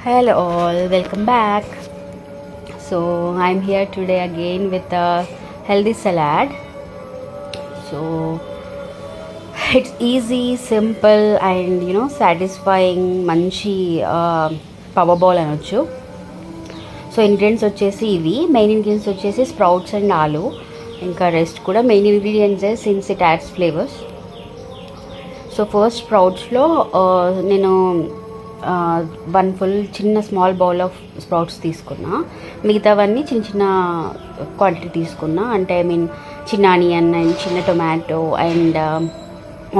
Hello all, welcome back. So I'm here today again with a healthy salad. So it's easy, simple and satisfying manchi power ball anochu. So ingredients వచ్చేసి ఇవి main ingredients వచ్చేసి sprouts and ఆలు ఇంకా rest కూడా main ingredients since it adds flavours. So first స్ప్రౌట్స్లో నేను one full చిన్న small bowl of sprouts తీసుకున్నా. మిగతావన్నీ చిన్న చిన్న క్వాంటిటీ తీసుకున్నా. అంటే ఐ మీన్ చిన్న ఆనియన్ అండ్ చిన్న టొమాటో అండ్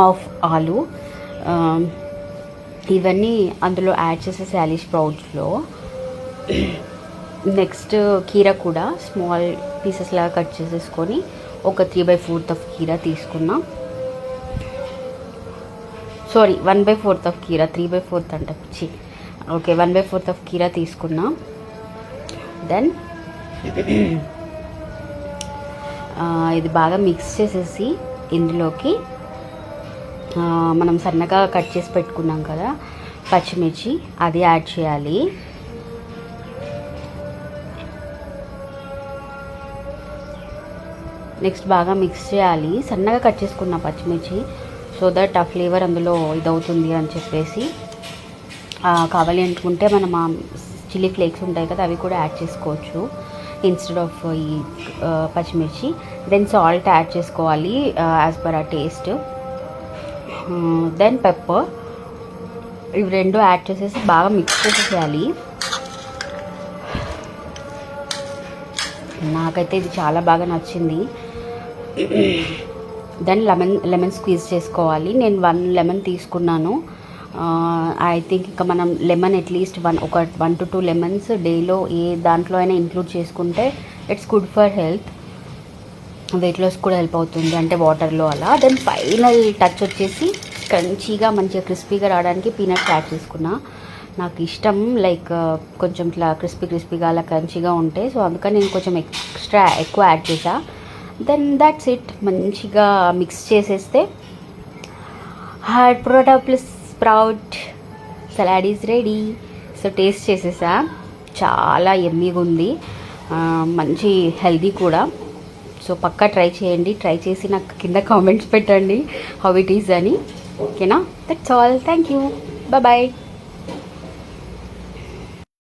ఆఫ్ ఆలు ఇవన్నీ అందులో యాడ్ చేసేసేయాలి స్ప్రౌట్స్లో. నెక్స్ట్ కీరా కూడా స్మాల్ పీసెస్ లాగా కట్ చేసేసుకొని ఒక 3/4 ఆఫ్ కీరా తీసుకున్నా. సారీ 1/4 ఆఫ్ కీరా, 3/4 అంటే పిచ్చి. ఓకే 1/4 ఆఫ్ కీరా తీసుకున్నా. దెన్ ఇది బాగా మిక్స్ చేసేసి ఇందులోకి మనం సన్నగా కట్ చేసి పెట్టుకున్నాం కదా పచ్చిమిర్చి, అది యాడ్ చేయాలి. నెక్స్ట్ బాగా మిక్స్ చేయాలి. సన్నగా కట్ చేసుకున్న పచ్చిమిర్చి సో దట్ ఆ ఫ్లేవర్ అందులో ఇదవుతుంది అని చెప్పేసి. కావాలి అనుకుంటే మనం ఆ చిల్లీ ఫ్లేక్స్ ఉంటాయి కదా అవి కూడా యాడ్ చేసుకోవచ్చు ఇన్స్టెడ్ ఆఫ్ ఈ పచ్చిమిర్చి. దెన్ సాల్ట్ యాడ్ చేసుకోవాలి యాజ్ పర్ ఆ టేస్ట్. దెన్ పెప్పర్, ఇవి రెండు యాడ్ చేసేసి బాగా మిక్స్ చేసేయాలి. నాకైతే ఇది చాలా బాగా నచ్చింది. దెన్ లెమన్ స్క్వీజ్ చేసుకోవాలి. నేను 1 లెమన్ తీసుకున్నాను. ఐ థింక్ ఇంకా మనం లెమన్ అట్లీస్ట్ 1 to 2 లెమన్స్ డేలో ఏ దాంట్లో అయినా ఇంక్లూడ్ చేసుకుంటే it's good for health. Weight loss కూడా హెల్ప్ అవుతుంది అంటే వాటర్లో అలా. దెన్ ఫైనల్ టచ్ వచ్చేసి క్రంచీగా మంచిగా క్రిస్పీగా రావడానికి పీనట్స్ యాడ్ చేసుకున్నా. నాకు ఇష్టం లైక్ కొంచెం ఇట్లా క్రిస్పీగా అలా క్రంచీగా ఉంటాయి. సో అందుకని నేను కొంచెం ఎక్కువ యాడ్ చేసా. Then that's it. మంచిగా మిక్స్ చేసేస్తే hard potato plus sprout salad is ready. So taste చేసేసా, చాలా యమ్మీగా ఉంది, మంచి హెల్దీ కూడా. సో పక్కా ట్రై చేయండి. ట్రై చేసి నాకు కింద కామెంట్స్ పెట్టండి హౌ ఇట్ ఈజ్ అని. ఓకేనా? That's all. Thank you. Bye.